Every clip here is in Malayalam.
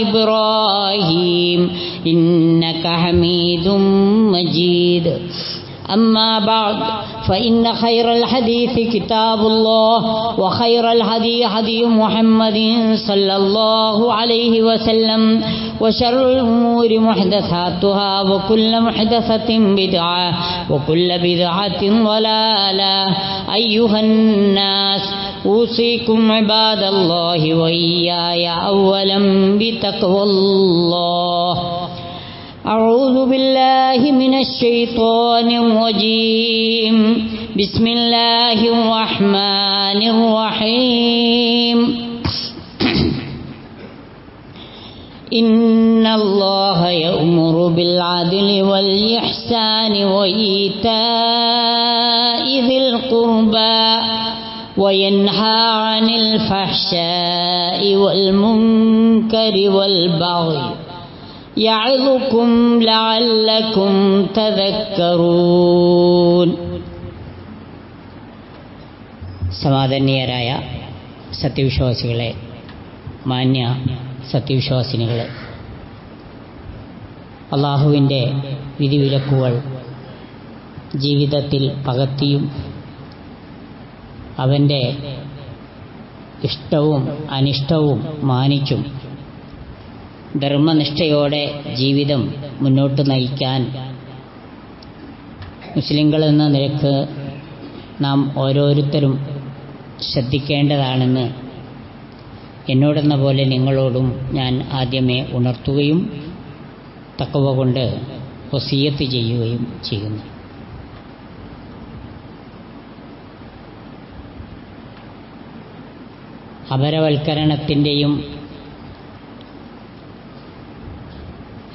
إبراهيم إنك حميد مجيد. أما بعد فإن خير الحديث كتاب الله وخير الهدي هدي محمد صلى الله عليه وسلم وشر الأمور محدثاتها وكل محدثة بدعة وكل بدعة ضلالة. أيها الناس أوصيكم عباد الله وإياي أولا بتقوى الله. أعوذ بالله من الشيطان الرجيم. بسم الله الرحمن الرحيم. إن الله يأمر بالعدل والإحسان وإيتاء ذي القربى وينهى عن الفحشاء والمنكر والبغي يعظكم لعلكم تذكرون. സമാദരണീയരായ സത്യവിശ്വാസികളെ, മാന്യ സത്യവിശ്വാസിനികളെ, അള്ളാഹുവിൻ്റെ വിധിവിലക്കുകൾ ജീവിതത്തിൽ പകർത്തിയും അവൻ്റെ ഇഷ്ടവും അനിഷ്ടവും മാനിച്ചും ധർമ്മനിഷ്ഠയോടെ ജീവിതം മുന്നോട്ട് നയിക്കാൻ മുസ്ലിങ്ങളെന്ന നിലക്ക് നാം ഓരോരുത്തരും ശ്രദ്ധിക്കേണ്ടതാണെന്ന് എന്നോടെന്ന പോലെ നിങ്ങളോടും ഞാൻ ആദ്യമേ ഉണർത്തുകയും തഖ്വ കൊണ്ട് വസിയ്യത്ത് ചെയ്യുകയും ചെയ്യുന്നു. അപരവൽക്കരണത്തിൻ്റെയും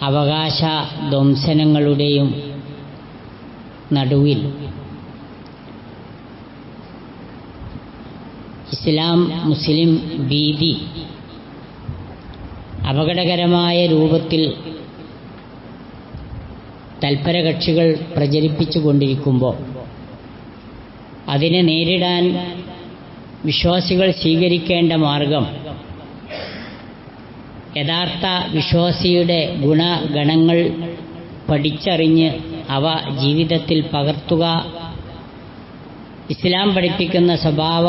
അവകാശ ധ്വംസനങ്ങളുടെയും നടുവിൽ ഇസ്ലാം മുസ്ലിം ഭീതി അപകടകരമായ രൂപത്തിൽ തൽപരകക്ഷികൾ പ്രചരിപ്പിച്ചുകൊണ്ടിരിക്കുമ്പോൾ അതിനെ നേരിടാൻ വിശ്വാസികൾ സ്വീകരിക്കേണ്ട മാർഗം യഥാർത്ഥ വിശ്വാസിയുടെ ഗുണഗണങ്ങൾ പഠിച്ചറിഞ്ഞ് അവ ജീവിതത്തിൽ പകർത്തുക, ഇസ്ലാം പഠിപ്പിക്കുന്ന സ്വഭാവ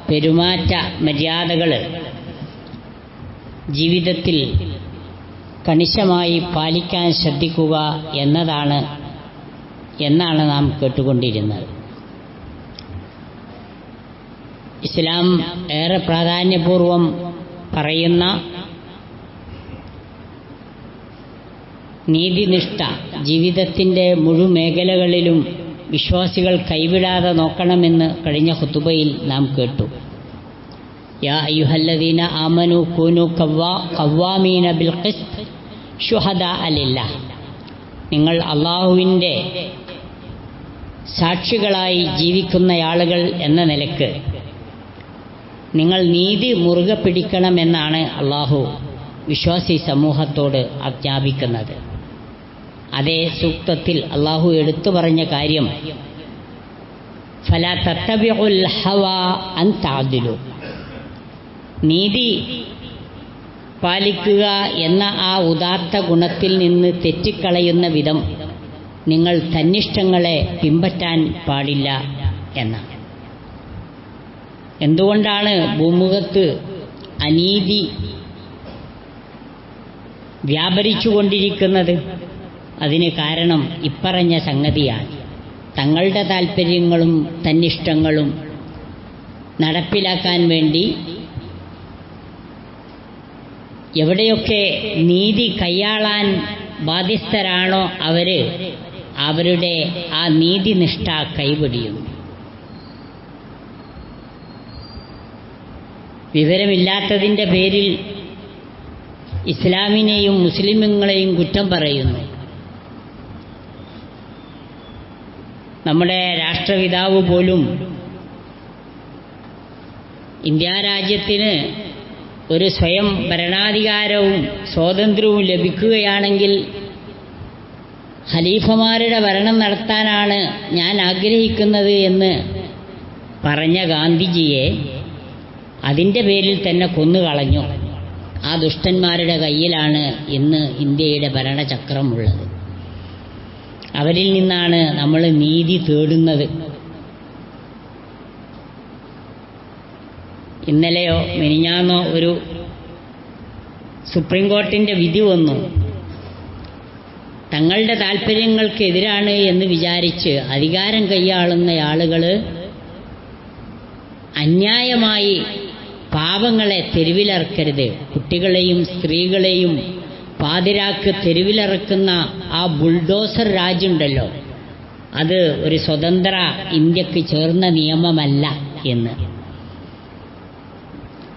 പെരുമാറ്റ മര്യാദകൾ ജീവിതത്തിൽ കണിശമായി പാലിക്കാൻ ശ്രദ്ധിക്കുക എന്നാണ് നാം കേട്ടുകൊണ്ടിരുന്നത്. ഇസ്ലാം ഏറെ പ്രാധാന്യപൂർവം പറയുന്ന നീതിനിഷ്ഠ ജീവിതത്തിൻ്റെ മുഴുമേഖലകളിലും വിശ്വാസികൾ കൈവിടാതെ നോക്കണമെന്ന് കഴിഞ്ഞ ഖുതുബയിൽ നാം കേട്ടു. യാ അയ്യുഹല്ലദീന ആമനു കൂനു ഖവ്വാമീന ബിൽ ഖിസ്ത് ശുഹദാഅ ലില്ലാഹ്. നിങ്ങൾ അള്ളാഹുവിൻ്റെ സാക്ഷികളായി ജീവിക്കുന്ന ആളുകൾ എന്ന നിലക്ക് നിങ്ങൾ നീതി മുറുകെ പിടിക്കണമെന്നാണ് അള്ളാഹു വിശ്വാസി സമൂഹത്തോട് ആജ്ഞാപിക്കുന്നത്. അതേ സൂക്തത്തിൽ അള്ളാഹു എടുത്തു പറഞ്ഞ കാര്യം ഫലാ തത്തബിഉൽ ഹവാ അൻ തഅദിലു, നീതി പാലിക്കുക എന്ന ആ ഉദാത്ത ഗുണത്തിൽ നിന്ന് തെറ്റിക്കളയുന്ന വിധം നിങ്ങൾ തന്നിഷ്ടങ്ങളെ പിൻപറ്റാൻ പാടില്ല എന്നാണ്. എന്തുകൊണ്ടാണ് ഭൂമുഖത്ത് അനീതി വ്യാപരിച്ചുകൊണ്ടിരിക്കുന്നത്? അതിന് കാരണം ഇപ്പറഞ്ഞ സംഗതിയാണ്. തങ്ങളുടെ താൽപ്പര്യങ്ങളും തന്നിഷ്ടങ്ങളും നടപ്പിലാക്കാൻ വേണ്ടി എവിടെയൊക്കെ നീതി കൈയാളാൻ ബാധ്യസ്ഥരാണോ അവരുടെ ആ നീതിനിഷ്ഠ കൈവെടിയുന്നു. വിവരമില്ലാത്തതിൻ്റെ പേരിൽ ഇസ്ലാമിനെയും മുസ്ലിമുകളെയും കുറ്റം പറയുന്നു. നമ്മുടെ രാഷ്ട്രപിതാവ് പോലും ഇന്ത്യ രാജ്യത്തിന് ഒരു സ്വയം ഭരണാധികാരവും സ്വാതന്ത്ര്യവും ലഭിക്കുകയാണെങ്കിൽ ഖലീഫമാരുടെ ഭരണം നടത്താനാണ് ഞാൻ ആഗ്രഹിക്കുന്നത് എന്ന് പറഞ്ഞ ഗാന്ധിജിയെ അതിൻ്റെ പേരിൽ തന്നെ കൊന്നുകളഞ്ഞു. ആ ദുഷ്ടന്മാരുടെ കയ്യിലാണ് ഇന്ന് ഇന്ത്യയുടെ ഭരണചക്രമുള്ളത്. അവരിൽ നിന്നാണ് നമ്മൾ നീതി തേടുന്നത്. ഇന്നലെയോ മിനിഞ്ഞാന്നോ ഒരു സുപ്രീം കോർട്ടിൻ്റെ വിധി വന്നു. തങ്ങളുടെ താല്പര്യങ്ങൾക്കെതിരാണ് എന്ന് വിചാരിച്ച് അധികാരം കൈയാളുന്ന ആളുകൾ അന്യായമായി പാവങ്ങളെ തെരുവിലിറക്കരുത്. കുട്ടികളെയും സ്ത്രീകളെയും പാതിരാക്ക് തെരുവിലിറക്കുന്ന ആ ബുൾഡോസർ രാജുണ്ടല്ലോ, അത് ഒരു സ്വതന്ത്ര ഇന്ത്യക്ക് ചേർന്ന നിയമമല്ല എന്ന്.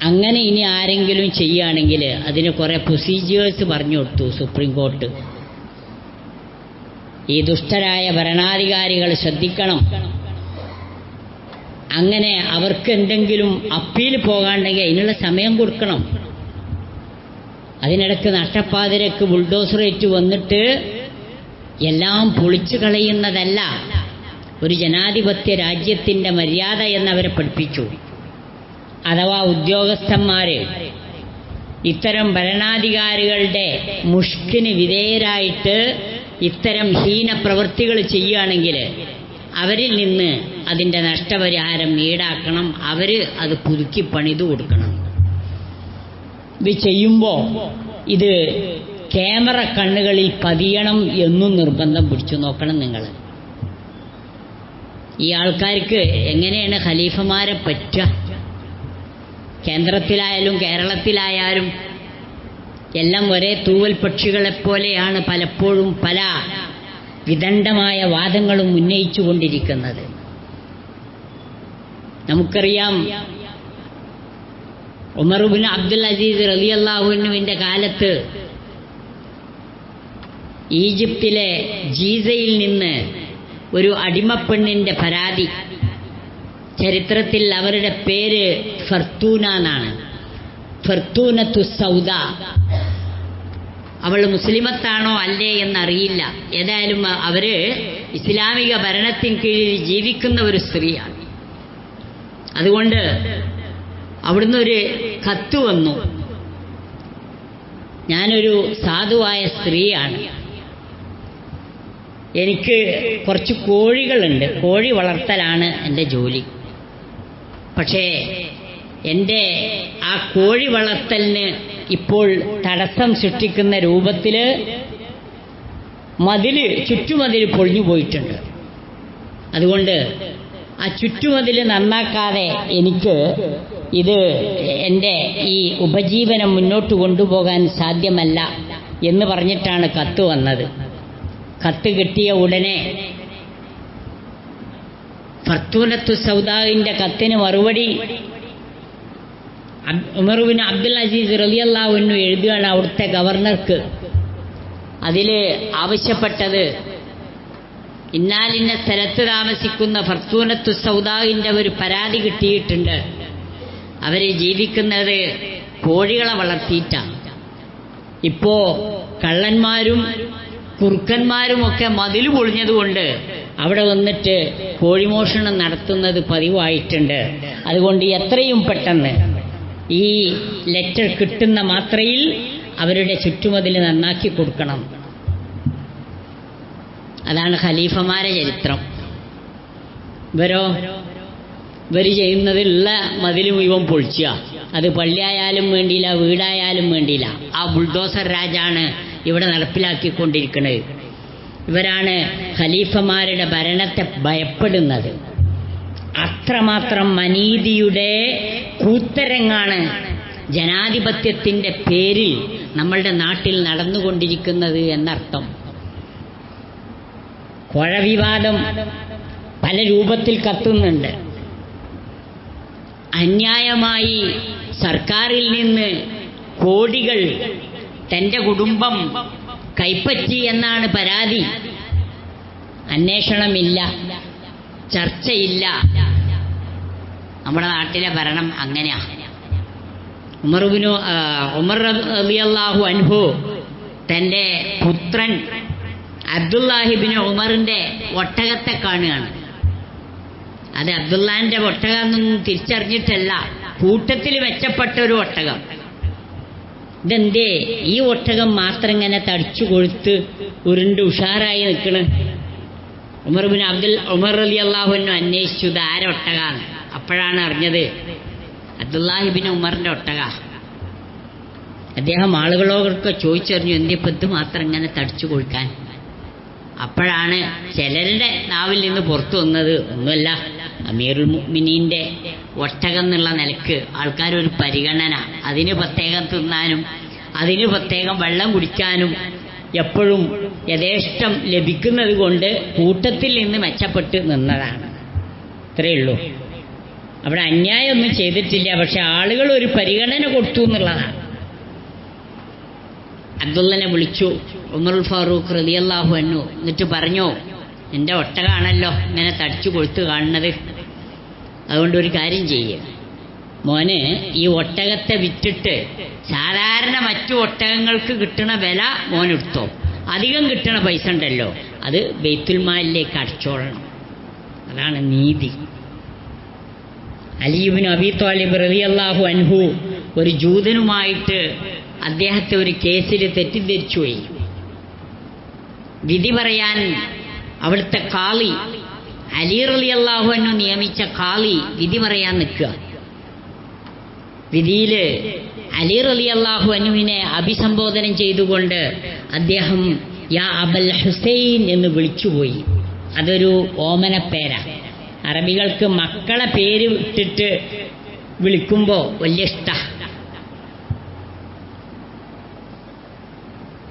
അങ്ങനെ ഇനി ആരെങ്കിലും ചെയ്യുകയാണെങ്കിൽ അതിന് കുറേ പ്രൊസീജിയേഴ്സ് പറഞ്ഞു കൊടുത്തു സുപ്രീം കോർട്ട്. ഈ ദുഷ്ടരായ ഭരണാധികാരികൾ ശ്രദ്ധിക്കണം. അങ്ങനെ അവർക്ക് എന്തെങ്കിലും അപ്പീൽ പോകാണ്ടെങ്കിൽ അതിനുള്ള സമയം കൊടുക്കണം. അതിനിടയ്ക്ക് നഷ്ടപ്പാതിരക്ക് ബുൾഡോസറേറ്റ് വന്നിട്ട് എല്ലാം പൊളിച്ചു കളയുന്നതല്ല ഒരു ജനാധിപത്യ രാജ്യത്തിൻ്റെ മര്യാദ എന്നവരെ പഠിപ്പിച്ചു. അഥവാ ഉദ്യോഗസ്ഥന്മാർ ഇത്തരം ഭരണാധികാരികളുടെ മുഷ്കിന് വിധേയരായിട്ട് ഇത്തരം ഹീന പ്രവൃത്തികൾ ചെയ്യുകയാണെങ്കിൽ അവരിൽ നിന്ന് അതിൻ്റെ നഷ്ടപരിഹാരം ഈടാക്കണം. അവർ അത് പുതുക്കി പണിതു കൊടുക്കണം. ഇത് ചെയ്യുമ്പോൾ ഇത് ക്യാമറ കണ്ണുകളിൽ പതിയണം എന്നും നിർബന്ധം പിടിച്ചു നോക്കണം നിങ്ങൾ. ഈ ആൾക്കാർക്ക് എങ്ങനെയാണ് ഖലീഫമാരെ പറ്റുക? കേന്ദ്രത്തിലായാലും കേരളത്തിലായാലും എല്ലാം ഒരേ തൂവൽ പക്ഷികളെപ്പോലെയാണ് പലപ്പോഴും പല വിദണ്ഡമായ വാദങ്ങളും ഉന്നയിച്ചു കൊണ്ടിരിക്കുന്നത്. നമുക്കറിയാം, ഉമർ ഇബ്നു അബ്ദുൽ അസീസ് റളിയല്ലാഹു അൻഹുവിൻ്റെ കാലത്ത് ഈജിപ്തിലെ ജീസയിൽ നിന്ന് ഒരു അടിമപ്പെണ്ണിൻ്റെ പരാതി. ചരിത്രത്തിൽ അവരുടെ പേര് ഫർത്തൂന എന്നാണ്. ഫർത്തൂനത്തു സൗദ. അവൾ മുസ്ലിമത്താണോ അല്ലേ എന്നറിയില്ല. ഏതായാലും അവര് ഇസ്ലാമിക ഭരണത്തിന് കീഴിൽ ജീവിക്കുന്ന ഒരു സ്ത്രീയാണ്. അതുകൊണ്ട് അവിടുന്ന് ഒരു കത്ത് വന്നു. ഞാനൊരു സാധുവായ സ്ത്രീയാണ്, എനിക്ക് കുറച്ച് കോഴികളുണ്ട്, കോഴി വളർത്തലാണ് എൻ്റെ ജോലി. പക്ഷേ എൻ്റെ ആ കോഴി വളർത്തലിന് ഇപ്പോൾ തടസ്സം സൃഷ്ടിക്കുന്ന രൂപത്തിൽ ചുറ്റുമതിൽ പൊളിഞ്ഞു പോയിട്ടുണ്ട്. അതുകൊണ്ട് ആ ചുറ്റുമതിൽ നന്നാക്കാതെ എനിക്ക് എൻ്റെ ഈ ഉപജീവനം മുന്നോട്ട് കൊണ്ടുപോകാൻ സാധ്യമല്ല എന്ന് പറഞ്ഞിട്ടാണ് കത്ത് വന്നത്. കത്ത് കിട്ടിയ ഉടനെ ഫർത്തൂനത്തു സൗദാവിൻ്റെ കത്തിന് മറുപടി ഉമർ ഇബ്നു അബ്ദുൽ അസീസ് റളിയല്ലാഹു അൻഹു എഴുതുകയാണ് അവിടുത്തെ ഗവർണർക്ക്. അതിൽ ആവശ്യപ്പെട്ടത്, ഇന്നാലിന്ന സ്ഥലത്ത് താമസിക്കുന്ന ഫർത്തൂനത്തു സൗദാവിൻ്റെ ഒരു പരാതി കിട്ടിയിട്ടുണ്ട്. അവർ ജീവിക്കുന്നത് കോഴികളെ വളർത്തിയിട്ടാണ്. ഇപ്പോൾ കള്ളന്മാരും കുറുക്കന്മാരുമൊക്കെ മതിൽ പൊളിഞ്ഞതുകൊണ്ട് അവിടെ വന്നിട്ട് കോഴിമോഷണം നടത്തുന്നത് പതിവായിട്ടുണ്ട്. അതുകൊണ്ട് എത്രയും പെട്ടെന്ന് ഈ ലെറ്റർ കിട്ടുന്ന മാത്രയിൽ അവരുടെ ചുറ്റുമതിൽ നന്നാക്കി കൊടുക്കണം. അതാണ് ഖലീഫമാരെ ചരിത്രം. ഇവർ ചെയ്യുന്നതിലുള്ള മതിൽ മുഴുവൻ പൊളിച്ചുക. അത് പള്ളിയായാലും വേണ്ടിയില്ല, വീടായാലും വേണ്ടിയില്ല. ആ ബുൾഡോസർ രാജാണ് ഇവിടെ നടപ്പിലാക്കിക്കൊണ്ടിരിക്കുന്നത്. ഇവരാണ് ഖലീഫമാരുടെ ഭരണത്തെ ഭയപ്പെടുന്നത്. അത്രമാത്രം അനീതിയുടെ കൂത്തരങ്ങാണ് ജനാധിപത്യത്തിൻ്റെ പേരിൽ നമ്മളുടെ നാട്ടിൽ നടന്നുകൊണ്ടിരിക്കുന്നത് എന്നർത്ഥം. കോഴവിവാദം പല രൂപത്തിൽ കത്തുന്നുണ്ട്. അന്യായമായി സർക്കാരിൽ നിന്ന് കോടികൾ തൻ്റെ കുടുംബം കൈപ്പറ്റി എന്നാണ് പരാതി. അന്വേഷണമില്ല, ചർച്ചയില്ല. നമ്മുടെ നാട്ടിലെ ഭരണം അങ്ങനെയാ. ഉമർ റളിയല്ലാഹു അൻഹു തൻ്റെ പുത്രൻ അബ്ദുല്ലാഹിബ്നു ഉമറിൻ്റെ ഒട്ടകത്തെ കാണുകയാണ്. അത് അബ്ദുല്ലാഹിൻ്റെ ഒട്ടകം എന്നൊന്നും തിരിച്ചറിഞ്ഞിട്ടല്ല, കൂട്ടത്തിൽ മെച്ചപ്പെട്ട ഒരു ഒട്ടകം. ഇതെന്തേ ഈ ഒട്ടകം മാത്രം ഇങ്ങനെ തടിച്ചു കൊഴുത്ത് ഉരുണ്ട് ഉഷാറായി നിൽക്കണ്? ഉമർ റളിയല്ലാഹു അൻഹു അന്വേഷിച്ചു, ഇത് ആരെ ഒട്ടകാണ്? അപ്പോഴാണ് അറിഞ്ഞത് അബ്ദുല്ലാഹി ഇബ്നു ഉമറിന്റെ ഒട്ടക. അദ്ദേഹം ആളുകളോടൊക്കെ ചോദിച്ചറിഞ്ഞു, എന്തിപ്പോ ഇത് മാത്രം ഇങ്ങനെ തടിച്ചു കൊഴുക്കാൻ? അപ്പോഴാണ് ചിലരുടെ നാവിൽ നിന്ന് പുറത്തു വന്നത്, ഒന്നുമല്ല, അമീറുൽ മുഅ്മിനീന്റെ ഒട്ടകം എന്നുള്ള നിലക്ക് ആൾക്കാരൊരു പരിഗണന, അതിന് പ്രത്യേകം തിന്നാനും അതിന് പ്രത്യേകം വെള്ളം കുടിക്കാനും എപ്പോഴും യഥേഷ്ടം ലഭിക്കുന്നത് കൊണ്ട് കൂട്ടത്തിൽ നിന്ന് മെച്ചപ്പെട്ട് നിന്നതാണ്. ഇത്രയേ ഉള്ളൂ. അവിടെ അന്യായമൊന്നും ചെയ്തിട്ടില്ല, പക്ഷെ ആളുകൾ ഒരു പരിഗണന കൊടുത്തു എന്നുള്ളതാണ്. അബ്ദുള്ളനെ വിളിച്ചു ഉമറുൽ ഫാറൂഖ് റളിയല്ലാഹു അൻഹു. എന്നിട്ട് പറഞ്ഞു, എൻ്റെ ഒട്ടകാണല്ലോ ഇങ്ങനെ തടിച്ചു കൊഴുത്ത് കാണുന്നത്, അതുകൊണ്ട് ഒരു കാര്യം ചെയ്യുക, മോന് ഈ ഒട്ടകത്തെ വിറ്റിട്ട് സാധാരണ മറ്റു ഒട്ടകങ്ങൾക്ക് കിട്ടുന്ന വില മോനെടുത്തോ, അധികം കിട്ടുന്ന പൈസ ഉണ്ടല്ലോ അത് ബൈത്തുൽ മാലിലേക്ക് അടച്ചോളണം. അതാണ് നീതി. അലി ഇബ്നു അബീ ത്വാലിബ് റളിയല്ലാഹു അൻഹു ഒരു ജൂതനുമായിട്ട് അദ്ദേഹത്തെ ഒരു കേസിൽ തെറ്റിദ്ധരിച്ചുപോയി. വിധി പറയാൻ അവിടുത്തെ കാളി, അലി റളിയല്ലാഹു അൻഹു നിയമിച്ച കാളി വിധി പറയാൻ നിൽക്കുക. വിധിയിൽ അലി റളിയല്ലാഹു അൻഹുവിനെ അഭിസംബോധന ചെയ്തുകൊണ്ട് അദ്ദേഹം യാ അബൽ ഹുസൈൻ എന്ന് വിളിച്ചുപോയി. അതൊരു ഓമനപ്പേരാ. അറബികൾക്ക് മക്കളെ പേര് ഇട്ടിട്ട് വിളിക്കുമ്പോൾ വലിയ ഇഷ്ടമാണ്.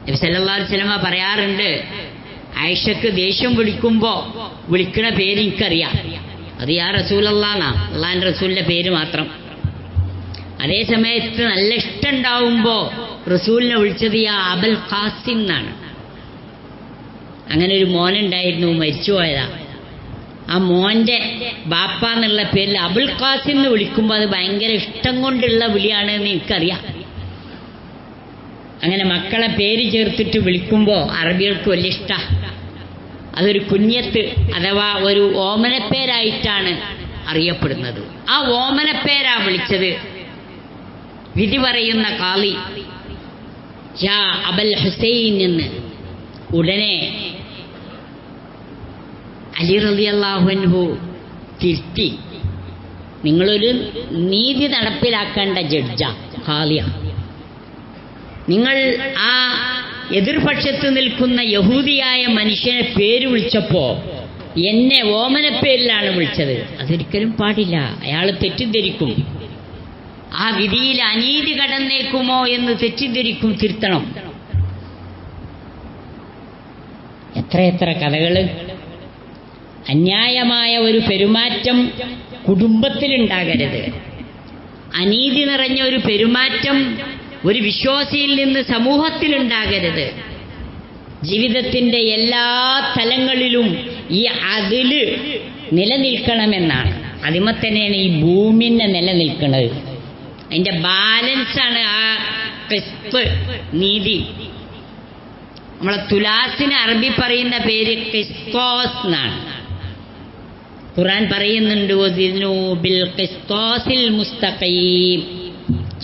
നബി സല്ലല്ലാഹു അലൈഹി വസല്ലമ പറയാറുണ്ട്, ആയിഷക്ക് ദേഷ്യം വിളിക്കുമ്പോൾ വിളിക്കണ പേര് എനിക്കറിയാം, അത് യാ റസൂലല്ലാഹ്, അള്ളാഹിന്റെ റസൂലിന്റെ പേര് മാത്രം. അതേ സമയത്ത് നല്ല ഇഷ്ടമുണ്ടാവുമ്പോൾ റസൂലിനെ വിളിച്ചത് യാ അബൽ ഖാസിം എന്നാണ്. അങ്ങനെ ഒരു മോനുണ്ടായിരുന്നു, മരിച്ചുപോയതാ. ആ മോന്റെ ബാപ്പ എന്നുള്ള പേരിൽ അബുൽ ഖാസിം എന്ന് വിളിക്കുമ്പോൾ അത് ഭയങ്കര ഇഷ്ടം കൊണ്ടുള്ള വിളിയാണ് എന്ന് എനിക്കറിയാം. അങ്ങനെ മക്കളെ പേര് ചേർത്തിട്ട് വിളിക്കുമ്പോൾ അറബികൾക്ക് വലിയ ഇഷ്ടമാണ്. അതൊരു കുഞ്ഞത്ത് അഥവാ ഒരു ഓമനപ്പേരായിട്ടാണ് അറിയപ്പെടുന്നത്. ആ ഓമനപ്പേരാ വിളിച്ചത്. വിധി പറയുന്ന കാളി യാ അബൽ ഹുസൈൻ എന്ന്. ഉടനെ അലി റളിയല്ലാഹു അൻഹു തിരുത്തി, നിങ്ങളൊരു നീതി നടപ്പിലാക്കേണ്ട ജഡ്ജാ, ഖാലിയ. നിങ്ങൾ ആ എതിർപക്ഷത്ത് നിൽക്കുന്ന യഹൂദിയായ മനുഷ്യനെ പേര് വിളിച്ചപ്പോ എന്നെ ഓമനപ്പേരിലാണ് വിളിച്ചത്, അതൊരിക്കലും പാടില്ല, അയാൾ തെറ്റിദ്ധരിക്കും, ആ വിധിയിൽ അനീതി കടന്നേക്കുമോ എന്ന് തെറ്റിദ്ധരിക്കും, തിരുത്തണം. എത്രയെത്ര കഥകള്. അന്യായമായ ഒരു പെരുമാറ്റം കുടുംബത്തിലുണ്ടാകരുത്. അനീതി നിറഞ്ഞ ഒരു പെരുമാറ്റം ഒരു വിശ്വാസിയിൽ നിന്ന് സമൂഹത്തിലുണ്ടാകരുത്. ജീവിതത്തിൻ്റെ എല്ലാ തലങ്ങളിലും ഈ അതില് നിലനിൽക്കണമെന്നാണ്. അതിമ തന്നെയാണ് ഈ ഭൂമിനെ നിലനിൽക്കുന്നത്. അതിൻ്റെ ബാലൻസാണ് ആ ഖിസ്ത്, നീതി. നമ്മളെ തുലാസിന് അറബി പറയുന്ന പേര് ഖിസ്തോസ് എന്നാണ്. ഖുർആൻ പറയുന്നുണ്ട്, വസിനു ബിൽ ഖിസ്തോസിൽ മുസ്തഖീം,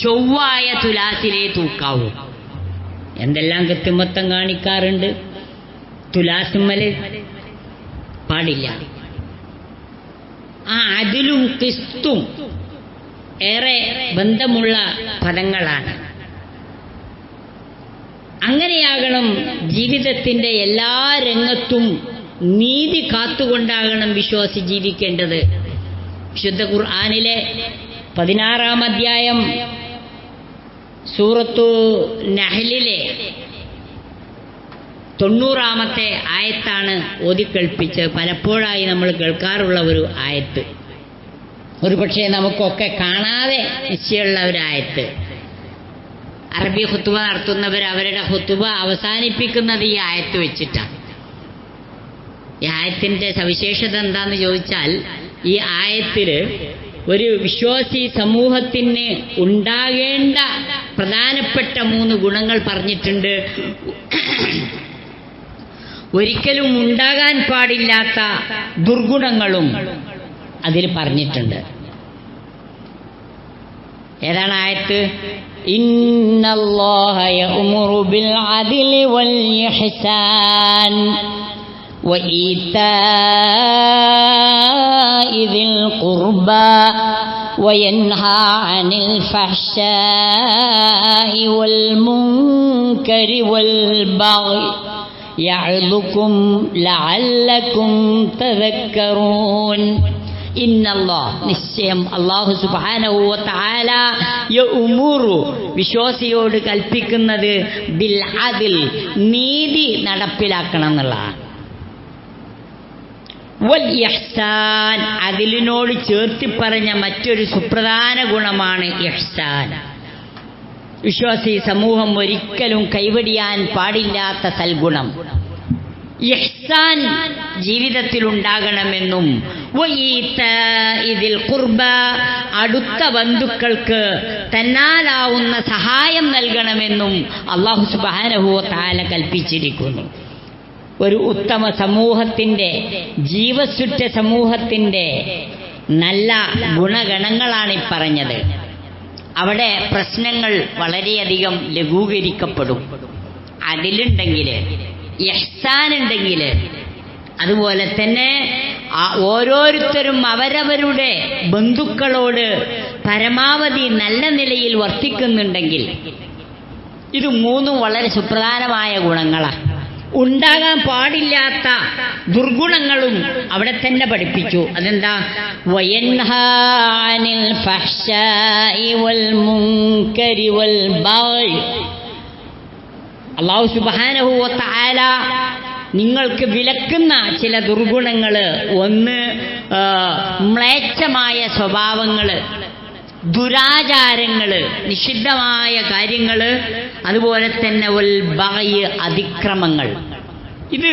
ചൊവ്വായ തുലാസിലേ തൂക്കാവൂ. എന്തെല്ലാം കൃത്രിമത്വം കാണിക്കാറുണ്ട്. തുലാസുമ്മല് പാടില്ല. ആ അതിലും ഖിസ്തും ഏറെ ബന്ധമുള്ള പദങ്ങളാണ്. അങ്ങനെയാകണം ജീവിതത്തിൻ്റെ എല്ലാ രംഗത്തും നീതി കാത്തുകൊണ്ടാകണം വിശ്വാസി ജീവിക്കേണ്ടത്. വിശുദ്ധ ഖുർആനിലെ 16-ാം അധ്യായം സൂറത്തു നഹ്ലിലെ 90-ാമത്തെ ആയത്താണ് ഓതിക്കേൾപ്പിച്ച് പലപ്പോഴായി നമ്മൾ കേൾക്കാറുള്ള ഒരു ആയത്ത്. ഒരു പക്ഷേ നമുക്കൊക്കെ കാണാതെ നിശ്ചയമുള്ള ഒരു ആയത്ത്. അറബി ഖുത്ബ നടത്തുന്നവർ അവരുടെ ഖുത്ബ അവസാനിപ്പിക്കുന്നത് ഈ ആയത്ത് വെച്ചിട്ടാണ്. ഈ ആയത്തിൻ്റെ സവിശേഷത എന്താന്ന് ചോദിച്ചാൽ, ഈ ആയത്തിൽ ഒരു വിശ്വാസി സമൂഹത്തിന് ഉണ്ടാകേണ്ട പ്രധാനപ്പെട്ട 3 ഗുണങ്ങൾ പറഞ്ഞിട്ടുണ്ട്. ഒരിക്കലും ഉണ്ടാകാൻ പാടില്ലാത്ത ദുർഗുണങ്ങളും അതിൽ പറഞ്ഞിട്ടുണ്ട്. ഏതാണ് ആയത്ത്? ഇന്നല്ലാഹ യഅ്മുറു ബിൽ അദ്ലി വൽ ഇഹ്സാൻ وإيتاء ذي القربى وينهى عن الفحشاء والمنكر والبغي يعظكم لعلكم تذكرون. ഇന്നല്ലാഹ് നിശ്ചയം അല്ലാഹു സുബ്ഹാനഹു വ തആല യഉമുറു വിശ്വാസിയോട് കൽപ്പിക്കുന്നത് ബിൽ അദ്ൽ നീതി നടപ്പിലാക്കണം എന്നുള്ളതാണ്. വൽ ഇഹ്സാൻ അതിലിനോട് ചേർത്തി പറഞ്ഞ മറ്റൊരു സുപ്രധാന ഗുണമാണ് ഇഹ്സാൻ. വിശ്വാസി സമൂഹം ഒരിക്കലും കൈവടിയാൻ പാടില്ലാത്ത സൽഗുണം ഇഹ്സാൻ ജീവിതത്തിൽ ഉണ്ടാകണമെന്നും ഇതിൽ ഖുർബ അടുത്ത ബന്ധുക്കൾക്ക് തന്നാലാവുന്ന സഹായം നൽകണമെന്നും അല്ലാഹു സുബ്ഹാനഹു വ തആല കൽപ്പിച്ചിരിക്കുന്നു. ഒരു ഉത്തമ സമൂഹത്തിൻ്റെ ജീവസുറ്റ സമൂഹത്തിൻ്റെ നല്ല ഗുണഗണങ്ങളാണ് ഈ പറഞ്ഞത്. അവിടെ പ്രശ്നങ്ങൾ വളരെയധികം ലഘൂകരിക്കപ്പെടും. അതിലുണ്ടെങ്കിൽ ഇഹ്സാനുണ്ടെങ്കിൽ അതുപോലെ തന്നെ ഓരോരുത്തരും അവരവരുടെ ബന്ധുക്കളോട് പരമാവധി നല്ല നിലയിൽ വർത്തിക്കുന്നുണ്ടെങ്കിൽ ഇത് മൂന്നും വളരെ സുപ്രധാനമായ ഗുണങ്ങളാണ്. ഉണ്ടാകാൻ പാടില്ലാത്ത ദുർഗുണങ്ങളും അവിടെ തന്നെ പഠിപ്പിച്ചു. അതെന്താ? വയൻഹാ അനിൽ ഫഹ്ശാഇ വൽ മുൻകരി വൽ ബഗ്യ്. അല്ലാഹു സുബ്ഹാനഹു വ തആല നിങ്ങൾക്ക് വിലക്കുന്ന ചില ദുർഗുണങ്ങൾ, ഒന്ന് മ്ലേച്ഛമായ സ്വഭാവങ്ങൾ, ദുരാചാരങ്ങൾ, നിഷിദ്ധമായ കാര്യങ്ങൾ, അതുപോലെ തന്നെ വൽ ബഗ്യ് അതിക്രമങ്ങൾ. ഇത്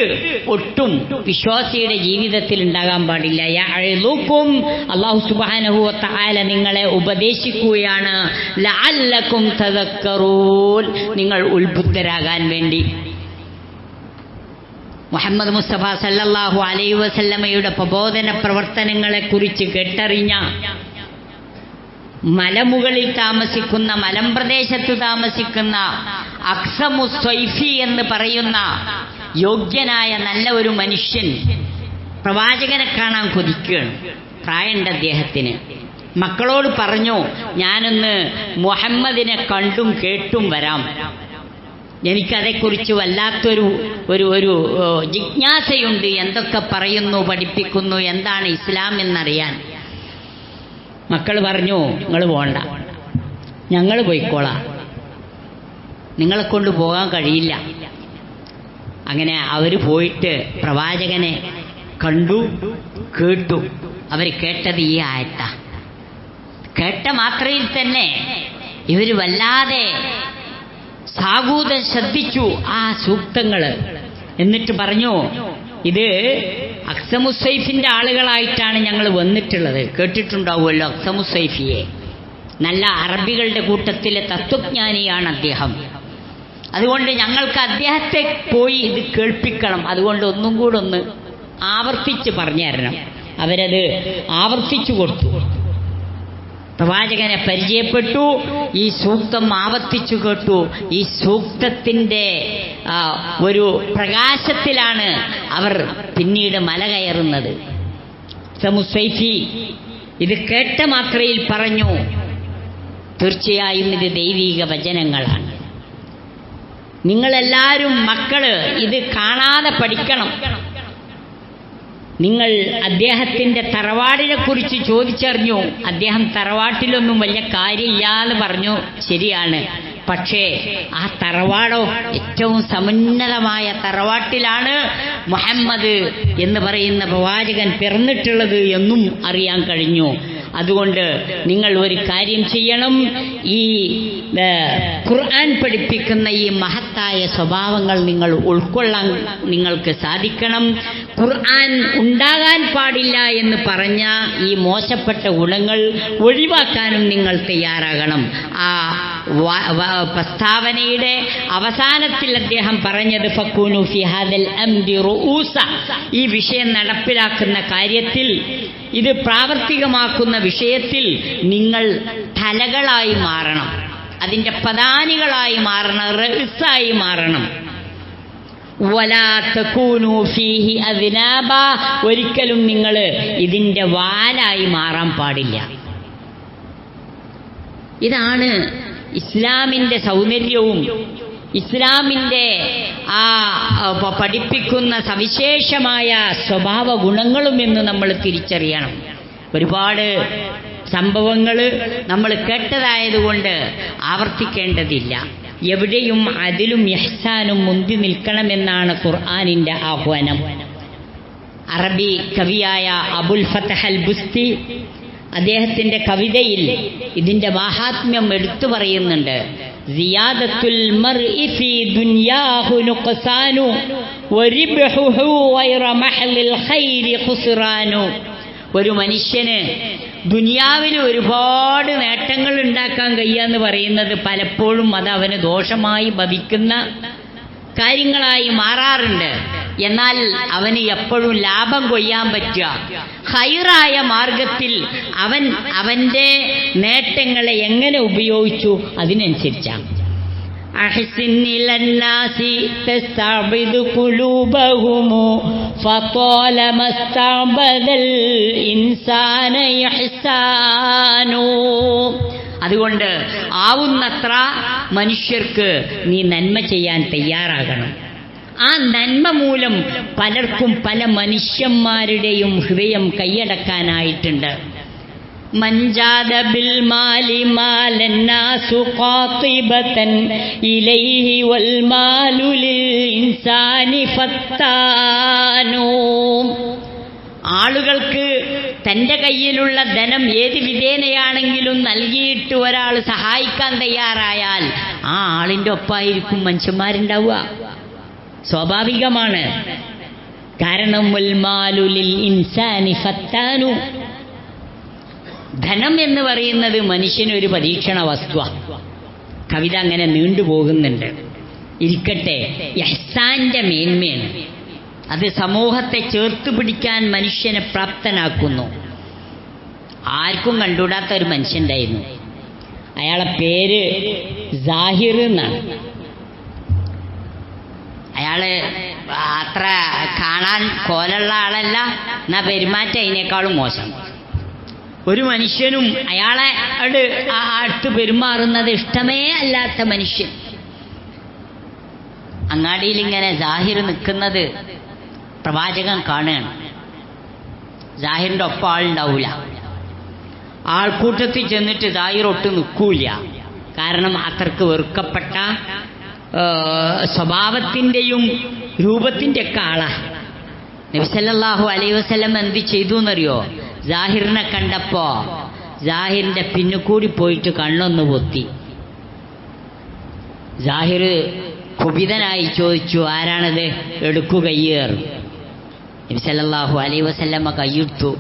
ഒട്ടും വിശ്വാസിയുടെ ജീവിതത്തിൽ ഉണ്ടാകാൻ പാടില്ല. യഅ്ളുക്കും അല്ലാഹു സുബ്ഹാനഹു വ തആല നിങ്ങളെ ഉപദേശിക്കുകയാണ്. ലഅല്ലക്കും തദക്കറൂൻ നിങ്ങൾ ഉത്ബുദ്ധരാകാൻ വേണ്ടി. മുഹമ്മദ് മുസ്തഫ സല്ലല്ലാഹു അലൈഹി വസല്ലമയുടെ പ്രബോധന പ്രവർത്തനങ്ങളെക്കുറിച്ച് കേട്ടറിഞ്ഞ മലമുകളിൽ താമസിക്കുന്ന, മലമ്പ്രദേശത്ത് താമസിക്കുന്ന അഖ്സമു സ്വൈഫി എന്ന് പറയുന്ന യോഗ്യനായ നല്ല ഒരു മനുഷ്യൻ പ്രവാചകനെ കാണാൻ കൊതിക്കുകയാണ്. പ്രായമുണ്ട് അദ്ദേഹത്തിന്. മക്കളോട് പറഞ്ഞു, ഞാനൊന്ന് മുഹമ്മദിനെ കണ്ടും കേട്ടും വരാം, എനിക്കതേക്കുറിച്ച് വല്ലാത്തൊരു ഒരു ഒരു ജിജ്ഞാസയുണ്ട്, എന്തൊക്കെ പറയുന്നു, പഠിപ്പിക്കുന്നു, എന്താണ് ഇസ്ലാം എന്നറിയാൻ. മക്കൾ പറഞ്ഞു, നിങ്ങൾ പോണ്ട, ഞങ്ങൾ പോയിക്കോളാം, നിങ്ങളെ കൊണ്ട് പോകാൻ കഴിയില്ല. അങ്ങനെ അവർ പോയിട്ട് പ്രവാചകനെ കണ്ടു, കേട്ടു. അവർ കേട്ടത് ഈ ആയത്ത. കേട്ട മാത്രയിൽ തന്നെ ഇവർ വല്ലാതെ സാഗൂതം ശ്രദ്ധിച്ചു ആ സൂക്തങ്ങൾ. എന്നിട്ട് പറഞ്ഞു, ഇത് അഖ്സമുസൈഫിന്റെ ആളുകളായിട്ടാണ് ഞങ്ങൾ വന്നിട്ടുള്ളത്. കേട്ടിട്ടുണ്ടാവുമല്ലോ അഖ്സമുസൈഫിയെ. നല്ല അറബികളുടെ കൂട്ടത്തിലെ തത്വജ്ഞാനിയാണ് അദ്ദേഹം. അതുകൊണ്ട് ഞങ്ങൾക്ക് അദ്ദേഹത്തെ പോയി ഇത് കേൾപ്പിക്കണം. അതുകൊണ്ട് ഒന്നും കൂടെ ഒന്ന് ആവർത്തിച്ച് പറഞ്ഞു തരണം. അവരത് ആവർത്തിച്ചു കൊടുത്തു. പ്രവാചകനെ പരിചയപ്പെട്ടു. ഈ സൂക്തം ആവർത്തിച്ചു കേട്ടു. ഈ സൂക്തത്തിൻ്റെ ഒരു പ്രകാശത്തിലാണ് അവർ പിന്നീട് മല കയറുന്നത്. സമുസൈഫി ഇത് കേട്ട മാത്രയിൽ പറഞ്ഞു, തീർച്ചയായും ഇത് ദൈവീക വചനങ്ങളാണ്. നിങ്ങളെല്ലാവരും മക്കള് ഇത് കാണാതെ പഠിക്കണം. നിങ്ങൾ അദ്ദേഹത്തിൻ്റെ തറവാടിനെ കുറിച്ച് ചോദിച്ചറിഞ്ഞു. അദ്ദേഹം തറവാട്ടിലൊന്നും വലിയ കാര്യമില്ല എന്ന് പറഞ്ഞു. ശരിയാണ്. പക്ഷേ ആ തറവാടോ ഏറ്റവും സമുന്നതമായ തറവാട്ടിലാണ് മുഹമ്മദ് എന്ന് പറയുന്ന പ്രവാചകൻ പിറന്നിട്ടുള്ളത് എന്നും അറിയാൻ കഴിഞ്ഞു. അതുകൊണ്ട് നിങ്ങൾ ഒരു കാര്യം ചെയ്യണം. ഈ ഖുർആൻ പഠിപ്പിക്കുന്ന ഈ മഹത്തായ സ്വഭാവങ്ങൾ നിങ്ങൾ ഉൾക്കൊള്ളാൻ നിങ്ങൾക്ക് സാധിക്കണം. ഖുർആൻ ഉണ്ടാകാൻ പാടില്ല എന്ന് പറഞ്ഞ ഈ മോശപ്പെട്ട ഗുണങ്ങൾ ഒഴിവാക്കാനും നിങ്ങൾ തയ്യാറാകണം. ആ പ്രസ്താവനയുടെ അവസാനത്തിൽ അദ്ദേഹം പറഞ്ഞത് ഫക്കൂനു ഫി ഹാദൽ അംരി റൂസ, ഈ വിഷയം നടപ്പിലാക്കുന്ന കാര്യത്തിൽ, ഇത് പ്രാവർത്തികമാക്കുന്ന വിഷയത്തിൽ നിങ്ങൾ തലകളായി മാറണം, അതിൻ്റെ പ്രധാനികളായി മാറണം, റഇസായി മാറണം. വലാ തകൂനു ഫീഹി അദ്നാബ, ഒരിക്കലും നിങ്ങൾ ഇതിൻ്റെ വാലായി മാറാൻ പാടില്ല. ഇതാണ് ഇസ്ലാമിൻ്റെ സൗന്ദര്യവും ഇസ്ലാമിൻ്റെ ആ പഠിപ്പിക്കുന്ന സവിശേഷമായ സ്വഭാവ ഗുണങ്ങളും എന്ന് നമ്മൾ തിരിച്ചറിയണം. ഒരുപാട് സംഭവങ്ങൾ നമ്മൾ കേട്ടതായതുകൊണ്ട് ആവർത്തിക്കേണ്ടതില്ല. എവിടെയും അതിലും ഇഹ്സാനും മുന്തി നിൽക്കണമെന്നാണ് ഖുർആനിൻ്റെ ആഹ്വാനം. അറബി കവിയായ അബുൽ ഫതഹ് അൽ ബുസ്തി അദ്ദേഹത്തിൻ്റെ കവിതയിൽ ഇതിൻ്റെ മാഹാത്മ്യം എടുത്തു പറയുന്നുണ്ട്. സിയാദത്തുൽ മർഇ ഫീ ദുനിയാഹു നുഖ്സാനു വരിബ്ഹുഹു ഗൈറ മഹ്ലിൽ ഖൈരി ഖുസ്റാനു. ഒരു മനുഷ്യന് ദുനിയാവിൽ ഒരുപാട് നേട്ടങ്ങൾ ഉണ്ടാക്കാൻ കഴിയാന്ന് പറയുന്നത് പലപ്പോഴും അത് അവന് ദോഷമായി ഭവിക്കുന്ന കാര്യങ്ങളായി മാറാറുണ്ട്. എന്നാൽ അവന് എപ്പോഴും ലാഭം കൊയ്യാൻ പറ്റുക ഖൈറായ മാർഗത്തിൽ അവൻ്റെ നേട്ടങ്ങളെ എങ്ങനെ ഉപയോഗിച്ചു അതിനനുസരിച്ചാണ്. أحسن إلى الناس تستعبد قلوبهم فطالما استعبد الإنسان إحسان. അതുകൊണ്ട് ആവുന്നത്ര മനുഷ്യർക്ക് നീ നന്മ ചെയ്യാൻ തയ്യാറാകണം. ആ നന്മ മൂലം പലർക്കും പല മനുഷ്യന്മാരുടെയും ഹൃദയം കൈയടക്കാനായിട്ടുണ്ട്. മൻജാദ ബിൽ മാലി മാലന്നാസു ഖാതിബതൻ ഇലൈഹി വൽ മാലു ലിൽ ഇൻസാനി ഫത്താനു. ആളുകൾക്ക് തൻ്റെ കയ്യിലുള്ള ധനം ഏത് വിധേനയാണെങ്കിലും നൽകിയിട്ട് ഒരാൾ സഹായിക്കാൻ തയ്യാറായാൽ ആ ആളിൻ്റെ ഒപ്പമായിരിക്കും മനുഷ്യന്മാരുണ്ടാവുക. സ്വാഭാവികമാണ്. കാരണം വൽ മാലു ലിൽ ഇൻസാനി ഫത്താനു, ധനം എന്ന് പറയുന്നത് മനുഷ്യനൊരു പരീക്ഷണ വസ്തുവാണ്. കവിത അങ്ങനെ നീണ്ടുപോകുന്നുണ്ട്. ഇരിക്കട്ടെ, ഇഹ്സാന്റെ മേന്മയാണ്. അത് സമൂഹത്തെ ചേർത്ത് പിടിക്കാൻ മനുഷ്യനെ പ്രാപ്തനാക്കുന്നു. ആർക്കും കണ്ടുകൂടാത്ത ഒരു മനുഷ്യണ്ടായിരുന്നു. അയാളെ പേര് സാഹിർ എന്നാണ്. അയാള് അത്ര കാണാൻ കോലുള്ള ആളല്ല, എന്നാ പെരുമാറ്റം അതിനേക്കാളും മോശം. ഒരു മനുഷ്യനും അയാളെ അടുത്ത് പെരുമാറുന്നത് ഇഷ്ടമേ അല്ലാത്ത മനുഷ്യൻ. അങ്ങാടിയിൽ ഇങ്ങനെ സാഹിർ നിൽക്കുന്നത് പ്രവാചകൻ കാണുകയാണ്. സാഹിറിൻ്റെ ഒപ്പം ആളുണ്ടാവില്ല. ആൾക്കൂട്ടത്തിൽ ചെന്നിട്ട് സാഹിർ ഒട്ടും നിൽക്കൂല. കാരണം അത്രക്ക് വെറുക്കപ്പെട്ട സ്വഭാവത്തിൻ്റെയും രൂപത്തിൻ്റെ ഒക്കെ ആളാ. നബി സല്ലല്ലാഹു അലൈഹി വസല്ലം എന്ത് ചെയ്തു എന്നറിയോ? സാഹിറിനെ കണ്ടപ്പോ സാഹിറിന്റെ പിന്നുകൂടി പോയിട്ട് കണ്ണൊന്ന് പൊത്തി. സാഹിർ കുപിതനായി ചോദിച്ചു, ആരാണത്? എടുക്കു കയ്യേർ. നബി സല്ലല്ലാഹു അലൈഹി വസല്ലമ കയ്യെടുത്തു.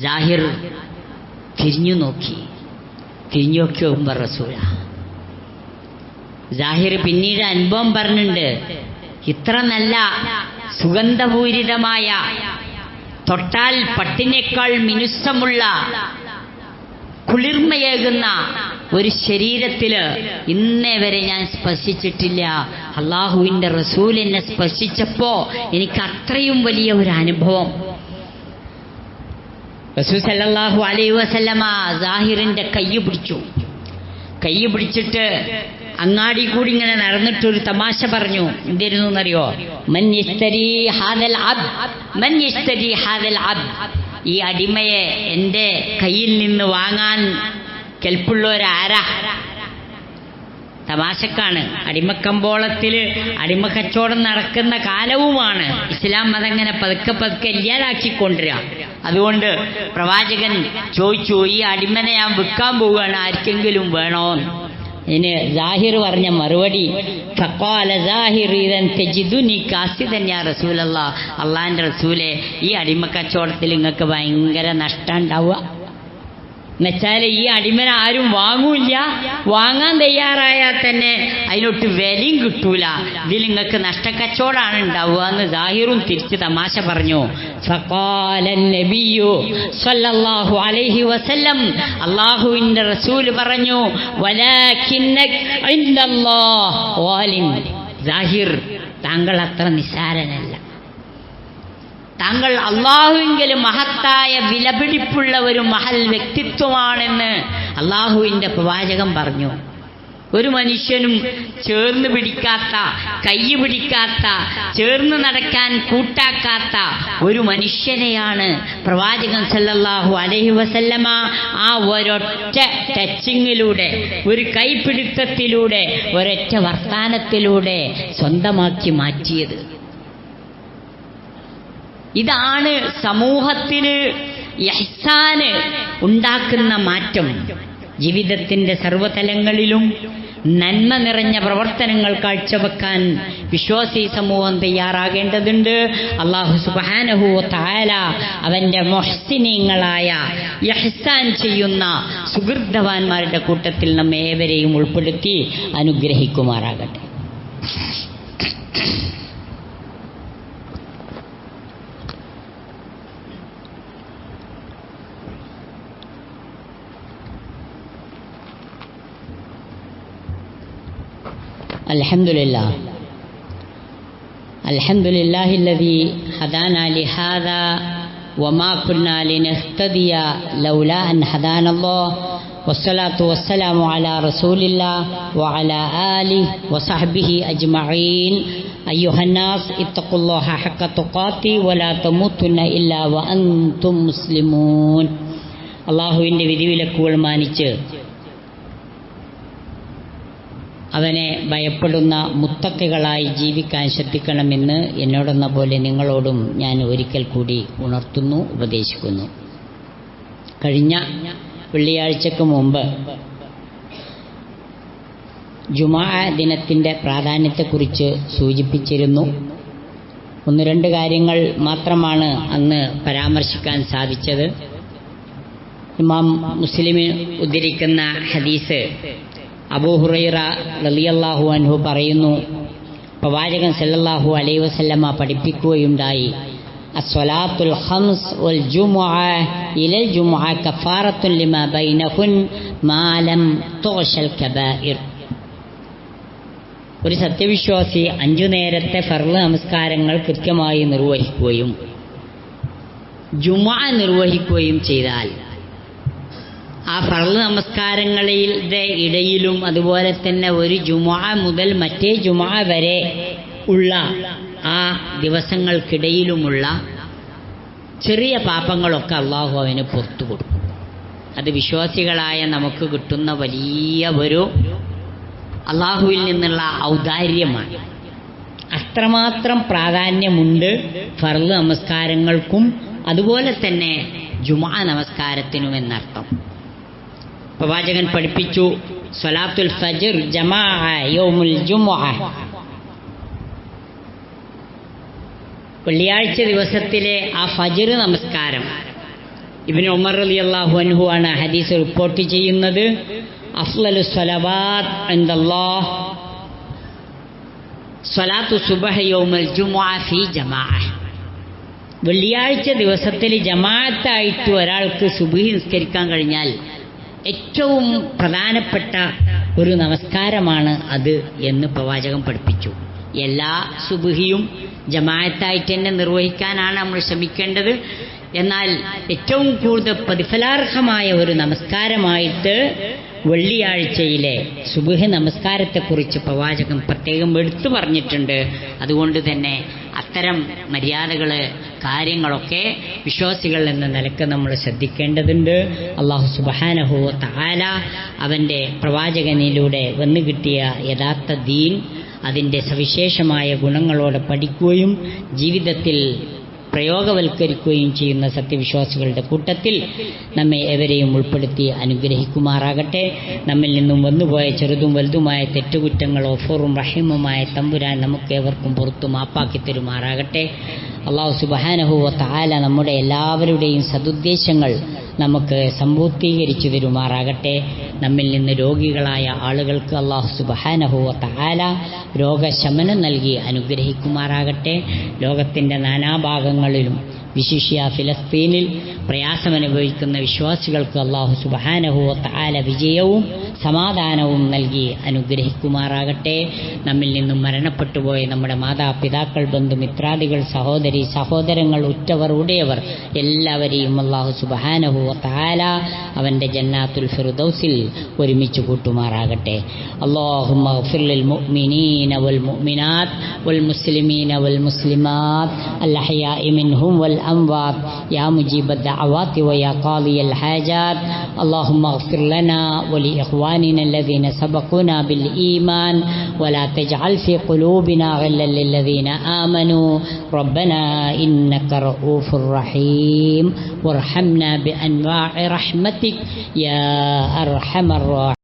സാഹിർ തിരിഞ്ഞു നോക്കി നോക്കുമ്പോൾ റസൂല. സാഹിർ പിന്നീട് അനുഭവം പറഞ്ഞിട്ടുണ്ട്. ഇത്ര നല്ല സുഗന്ധപൂരിതമായ, തൊട്ടാൽ പട്ടിനേക്കാൾ മിനുസമുള്ള, കുളിർമയേകുന്ന ഒരു ശരീരത്തില് ഇന്നേ വരെ ഞാൻ സ്പർശിച്ചിട്ടില്ല. അള്ളാഹുവിൻ്റെ റസൂൽ എന്നെ സ്പർശിച്ചപ്പോ എനിക്ക് അത്രയും വലിയ ഒരു അനുഭവം. റസൂൽ സല്ലല്ലാഹു അലൈഹി വസല്ലമ സാഹിറിന്റെ കൈ പിടിച്ചിട്ട് അങ്ങാടി കൂടി ഇങ്ങനെ നടന്നിട്ടൊരു തമാശ പറഞ്ഞു. എന്തായിരുന്നു എന്നറിയോ? മൻ യശ്തരി ഹാദൽ അബ്ദ്, മൻ യശ്തരി ഹാദൽ അബ്ദ്, ഈ അടിമയെ എൻ്റെ കയ്യിൽ നിന്ന് വാങ്ങാൻ കെൽപ്പുള്ളവരാരാ? തമാശക്കാണ്. അടിമക്കമ്പോളത്തിൽ അടിമക്കച്ചവടം നടക്കുന്ന കാലവുമാണ്. ഇസ്ലാം അതങ്ങനെ പതുക്കെ ഇല്ലാതാക്കിക്കൊണ്ടിരിക്കുക. അതുകൊണ്ട് പ്രവാചകൻ ചോദിച്ചു, ഈ അടിമനെ ഞാൻ വിൽക്കാൻ പോവുകയാണ്, ആർക്കെങ്കിലും വേണോ? ഇതിന് സാഹിർ പറഞ്ഞ മറുപടി, ഫഖാല സാഹിർ ഇദൻ തജിദുനി കാസിദൻ യാ റസൂലല്ലാഹ്, അള്ളാഹിൻ്റെ റസൂലെ, ഈ അടിമക്കച്ചവടത്തിൽ നിങ്ങൾക്ക് ഭയങ്കര നഷ്ടം ഉണ്ടാവുക. എന്നുവെച്ചാൽ ഈ അടിമനെ ആരും വാങ്ങൂല്ല, വാങ്ങാൻ തയ്യാറായാൽ തന്നെ അതിനൊട്ട് വിലയും കിട്ടൂല, ഇതിൽ നിങ്ങൾക്ക് നഷ്ടക്കച്ചവടമാണ് ഉണ്ടാവുക എന്ന് സാഹിറും തിരിച്ച് തമാശ പറഞ്ഞു. ഫഖാലൻ നബിയ്യു സ്വല്ലല്ലാഹു അലൈഹി വസല്ലം, അല്ലാഹുവിൻ്റെ റസൂൽ പറഞ്ഞു, വലാകിന്നക ഇൻദല്ലാഹ് വാലിൻ, സാഹിർ താങ്കൾ അത്ര നിസ്സാരനല്ല, താങ്കൾ അള്ളാഹുവിങ്കലും മഹത്തായ വിലപിടിപ്പുള്ള ഒരു മഹൽ വ്യക്തിത്വമാണെന്ന് അള്ളാഹുവിൻ്റെ പ്രവാചകൻ പറഞ്ഞു. ഒരു മനുഷ്യനും ചേർന്ന് പിടിക്കാത്ത, കൈ പിടിക്കാത്ത, ചേർന്ന് നടക്കാൻ കൂട്ടാക്കാത്ത ഒരു മനുഷ്യനെയാണ് പ്രവാചകൻ സല്ലല്ലാഹു അലൈഹി വസല്ലമ ആ ഒരൊറ്റ ടച്ചിങ്ങിലൂടെ, ഒരു കൈപിടുത്തത്തിലൂടെ, ഒരൊറ്റ വർത്താനത്തിലൂടെ സ്വന്തമാക്കി മാറ്റിയത്. ഇതാണ് സമൂഹത്തിന് ഇഹ്സാന് ഉണ്ടാക്കുന്ന മാറ്റം. ജീവിതത്തിൻ്റെ സർവ്വതലങ്ങളിലും നന്മ നിറഞ്ഞ പ്രവർത്തനങ്ങൾ കാഴ്ചവെക്കാൻ വിശ്വാസി സമൂഹം തയ്യാറാകേണ്ടതുണ്ട്. അല്ലാഹു സുബ്ഹാനഹു വ തആല അവൻ്റെ മുഹ്സിനീങ്ങളായ ഇഹ്സാൻ ചെയ്യുന്ന സുഹൃതവാന്മാരുടെ കൂട്ടത്തിൽ നമ്മെ ഏവരെയും ഉൾപ്പെടുത്തി അനുഗ്രഹിക്കുമാറാകട്ടെ. അൽഹംദുലില്ലാഹ് അൽഹംദുലില്ലാഹില്ലദീ ഹദാനാ ലിഹാദാ വമാ കുന്നാ ലിനഹ്തദിയ ലൗലാ അൻ ഹദാനല്ലാഹ് വസ്സലാത്തു വസ്സലാമു അലാ റസൂലില്ലാഹ് വഅലാ ആലിഹി വസഹ്ബിഹി അജ്മഈൻ. അയ്യുഹന്നാസ് ഇത്തഖുല്ലാഹ ഹഖ്ക തുഖാതി വലാ തമൂതുന്ന ഇല്ലാ വഅൻതും മുസ്ലിമൂൻ. അല്ലാഹുവിൻ്റെ വിധിവിലക്കുകൾ മാനിച്ച് അവനെ ഭയപ്പെടുന്ന മുത്തക്കികളായി ജീവിക്കാൻ ശ്രദ്ധിക്കണമെന്ന് എന്നോടെന്ന പോലെ നിങ്ങളോടും ഞാൻ ഒരിക്കൽ കൂടി ഉണർത്തുന്നു, ഉപദേശിക്കുന്നു. കഴിഞ്ഞ വെള്ളിയാഴ്ചക്ക് മുമ്പ് ജുമാ ദിനത്തിൻ്റെ പ്രാധാന്യത്തെക്കുറിച്ച് സൂചിപ്പിച്ചിരുന്നു. ഒന്ന് രണ്ട് കാര്യങ്ങൾ മാത്രമാണ് അന്ന് പരാമർശിക്കാൻ സാധിച്ചത്. ഇമാം മുസ്ലിം ഉദ്ധരിക്കുന്ന ഹദീസ് അബൂ ഹുറൈറ റളിയല്ലാഹു അൻഹു പറയുന്നു, പ്രവാചകൻ സല്ലല്ലാഹു അലൈഹി വസല്ലമ പഠിപ്പിക്കുകയുണ്ടായി, അസ്സലാത്തുൽ ഖംസ് വൽ ജുമുഅ ഇലൽ ജുമുഅ കഫാറത്തുൻ ലിമാ ബൈനഹുൻ മാ ലം തുഗ്ശൽ കബായിർ. ഒരു സത്യവിശ്വാസി 5 നേരത്തെ ഫർള് നമസ്കാരങ്ങൾ കൃത്യമായി നിർവഹിക്കുകയും ജുമുഅ നിർവഹിക്കുകയും ചെയ്താൽ ആ ഫർള് നമസ്കാരങ്ങളുടെ ഇടയിലും അതുപോലെ തന്നെ ഒരു ജുമുഅ മുതൽ മറ്റേ ജുമുഅ വരെ ഉള്ള ആ ദിവസങ്ങൾക്കിടയിലുമുള്ള ചെറിയ പാപങ്ങളൊക്കെ അള്ളാഹു അവന് പുറത്തു കൊടുക്കും. അത് വിശ്വാസികളായ നമുക്ക് കിട്ടുന്ന വലിയ ഒരു അള്ളാഹുവിൽ നിന്നുള്ള ഔദാര്യമാണ്. അത്രമാത്രം പ്രാധാന്യമുണ്ട് ഫർള് നമസ്കാരങ്ങൾക്കും അതുപോലെ തന്നെ ജുമുഅ നമസ്കാരത്തിനുമെന്നർത്ഥം. പ്രവാചകൻ പഠിപ്പിച്ചു, സ്വലാത്തുൽ ഫജ്ർ ജമാഅ യൗമുൽ ജുമുഅ, വെള്ളിയാഴ്ച ദിവസത്തിലെ ആ ഫജ്ർ നമസ്കാരം. ഇബ്നു ഉമർ റളിയല്ലാഹു അൻഹു ആണ് ഹദീസ് റിപ്പോർട്ട് ചെയ്യുന്നത്. അഫ്ളലു സ്വലവാത്ത് ഇൻദല്ലാഹ് സ്വലാത്തു സുബ്ഹ് യൗമുൽ ജുമുഅ ഫീ ജമാഅ. വെള്ളിയാഴ്ച ദിവസത്തിൽ ജമാഅത്തായിട്ട് ഒരാൾക്ക് സുബ്ഹി നിസ്കരിക്കാൻ കഴിഞ്ഞാൽ ഏറ്റവും പ്രധാനപ്പെട്ട ഒരു നമസ്കാരമാണ് അത് എന്ന് പ്രവാചകൻ പഠിപ്പിച്ചു. എല്ലാ സുബ്ഹിയും ജമാഅത്തായിട്ട് തന്നെ നിർവഹിക്കാനാണ് നമ്മൾ ശ്രമിക്കേണ്ടത്. എന്നാൽ ഏറ്റവും കൂടുതൽ പ്രതിഫലാർഹമായ ഒരു നമസ്കാരമായിട്ട് വെള്ളിയാഴ്ചയിലെ സുബ്ഹ് നമസ്കാരത്തെക്കുറിച്ച് പ്രവാചകൻ പ്രത്യേകം എടുത്തു പറഞ്ഞിട്ടുണ്ട്. അതുകൊണ്ട് തന്നെ അത്തരം മര്യാദകൾ, കാര്യങ്ങളൊക്കെ വിശ്വാസികൾ എന്ന നിലക്ക് നമ്മൾ ശ്രദ്ധിക്കേണ്ടതുണ്ട്. അല്ലാഹു സുബ്ഹാനഹു വ തആല അവൻ്റെ പ്രവാചകനിലൂടെ വന്നു കിട്ടിയ യഥാർത്ഥ ദീൻ, അതിൻ്റെ സവിശേഷമായ ഗുണങ്ങളോടെ പഠിക്കുകയും ജീവിതത്തിൽ പ്രയോഗവൽക്കരിക്കുകയും ചെയ്യുന്ന സത്യവിശ്വാസികളുടെ കൂട്ടത്തിൽ നമ്മെ ഏവരെയും ഉൾപ്പെടുത്തി അനുഗ്രഹിക്കുമാറാകട്ടെ. നമ്മിൽ നിന്നും വന്നുപോയ ചെറുതും വലുതുമായ തെറ്റുകുറ്റങ്ങൾ ഗഫൂറും റഹീമുമായ തമ്പുരാൻ നമുക്കേവർക്കും പുറത്തു മാപ്പാക്കി തരുമാറാകട്ടെ. അല്ലാഹു സുബ്ഹാനഹു വ തആല നമ്മുടെ എല്ലാവരുടെയും സദുദ്ദേശങ്ങൾ നമുക്ക് സമ്പൂർത്തീകരിച്ചു തരുമാറാകട്ടെ. നമ്മിൽ നിന്ന് രോഗികളായ ആളുകൾക്ക് അല്ലാഹു സുബ്ഹാനഹു വ തആല രോഗശമനം നൽകി അനുഗ്രഹിക്കുമാറാകട്ടെ. ലോകത്തിൻ്റെ നാനാഭാഗങ്ങളിലും വിശിഷ്യ ഫിലസ്തീനിൽ പ്രയാസമനുഭവിക്കുന്ന വിശ്വാസികൾക്ക് അല്ലാഹു സുബ്ഹാനഹു വ തആല വിജയവും സമാധാനവും നൽകി അനുഗ്രഹിക്കുമാറാകട്ടെ. നമ്മിൽ നിന്നും മരണപ്പെട്ടുപോയ നമ്മുടെ മാതാപിതാക്കൾ, ബന്ധുമിത്രാദികൾ, സഹോദരി സഹോദരങ്ങൾ, ഉറ്റവർ ഉടയവർ എല്ലാവരെയും അല്ലാഹു സുബ്ഹാനഹു വ തആല അവൻ്റെ ജന്നാത്തുൽ ഫിർദൗസിൽ ഒരുമിച്ച് കൂട്ടുമാറാകട്ടെ. അല്ലാഹുമ്മ ഗ്ഫിർ ലിൽ മുഅ്മിനീന വൽ മുഅ്മിനാത്ത് വൽ മുസ്ലിമീന വൽ മുസ്ലിമാത്ത് അൽ അഹ്യാഇ മിൻഹും വൽ أموات يا مجيب الدعوات ويا قاضي الحاجات اللهم اغفر لنا ولإخواننا الذين سبقونا بالإيمان ولا تجعل في قلوبنا غلا للذين آمنوا ربنا إنك رؤوف رحيم وارحمنا بأنواع رحمتك يا أرحم الراحمين.